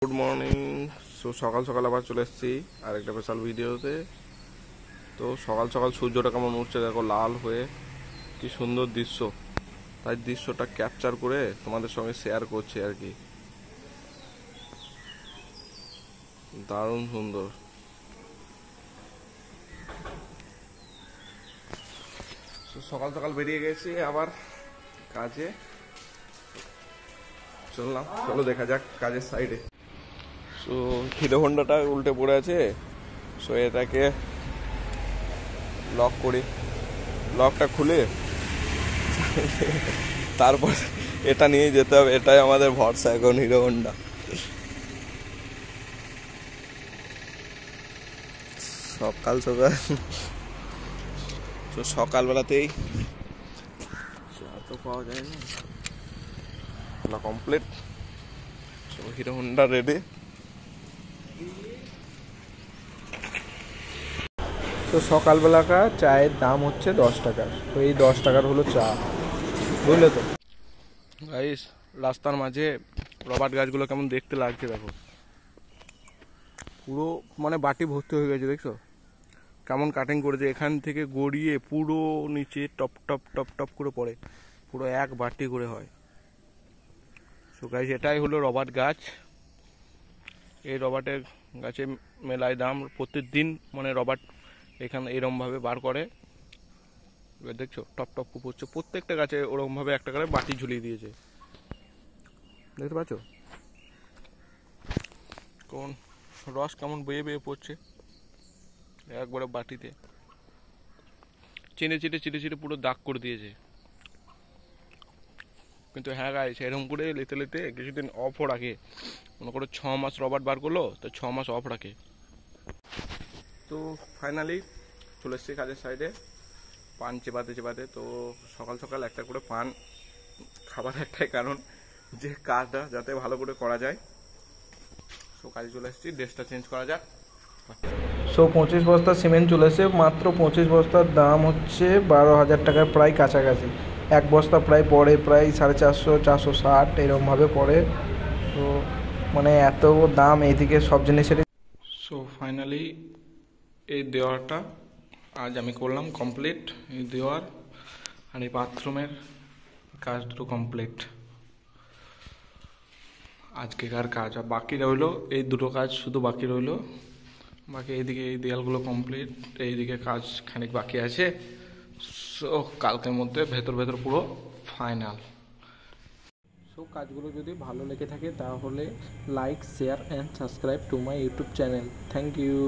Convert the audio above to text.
Good morning. সকাল সকাল আবার চলে এসেছি আরেকটা স্পেশাল ভিডিওতে। তো সকাল সকাল সূর্যটা কেমন উঠছে দেখো, লাল হয়ে, কি সুন্দর দৃশ্য। তাই দৃশ্যটা ক্যাপচার করে তোমাদের সঙ্গে শেয়ার করছি আর কি। দারুণ সুন্দর। সকাল সকাল বেরিয়ে গেছি আবার কাজে। চললাম, চলো দেখা যাক কাজের সাইডে। সো হিরো হোন্ডাটা উল্টে পড়ে আছে, সো এটাকে লক করি। লকটা খুলে তারপর এটা নিয়ে যেতে হবে। এটাই আমাদের ভরসা এখন, হিরো হোন্ডা। সকাল সকাল তো সকালবেলাতেই চা তো পাওয়া যায় না, কমপ্লিট। Hero Honda ready. তো সকালবেলাকার চায়ের দাম হচ্ছে 10 টাকা। তো এই 10 টাকার হলো চা, বুঝলে তো গাইস। রাস্তার মাঝে রবার্ট গাছগুলো কেমন দেখতে লাগছে দেখো, পুরো মানে বাটি ভর্তি হয়ে গেছে। দেখছো কেমন কাটিং করেছে, এখান থেকে গড়িয়ে পুরো নিচে টপ টপ টপ টপ করে পড়ে, পুরো এক বাটি করে হয়। সো গাইস, এটাই হলো রবার্ট গাছ। এই রবার্টের গাছে মেলায় দাম প্রত্যেক দিন, মানে রবার্ট এখানে এরমভাবে বার করে। এবার দেখছো টপ টপ পড়ছে, প্রত্যেকটা গাছে ওরকমভাবে একটা করে বাটি ঝুলিয়ে দিয়েছে, দেখতে পাচ্ছ? কোন রস কেমন বেয়ে বেয়ে পড়ছে একবারে বাটিতে, চিনে চিটে চিটে চিটে পুরো দাগ করে দিয়েছে। কিন্তু হ্যাঁ গাইস, এরকম করে লেতে লেতে কিছুদিন অফও রাখে। মনে করো 6 মাস রবার্ট বার করলো, তো 6 মাস অফ রাখে। তো ফাইনালি চলে এসছি কাজের সাইডে, পান চেপাতে চেপাতে। তো সকাল সকাল একটা করে পান খাবার একটাই কারণ, যে কাজটা যাতে ভালো করে করা যায়। সো কাজে চলে এসেছি, ড্রেসটা চেঞ্জ করা যাক। 25 বস্তা সিমেন্ট চলে এসে, মাত্র 25 বস্তার দাম হচ্ছে 12,000 টাকার প্রায় কাছাকাছি। এক বস্তা প্রায় পড়ে প্রায় 450, 460 এরকমভাবে পড়ে। তো মানে এত দাম এইদিকে সব জিনিসেরই। সো ফাইনালি এই দেওয়ারটা আজ আমি করলাম কমপ্লিট। এই দেওয়ার আর এই বাথরুমের কাজ দুটো কমপ্লিট আজকেকার কাজ। আর বাকি রইলো এই দুটো কাজ, শুধু বাকি রইলো। বাকি এইদিকে এই দেয়ালগুলো কমপ্লিট, এইদিকে কাজ খানিক বাকি আছে। সো কালকের মধ্যে ভেতর ভেতর পুরো ফাইনাল। সো কাজগুলো যদি ভালো লেগে থাকে তাহলে like, share and subscribe to my YouTube channel. Thank you.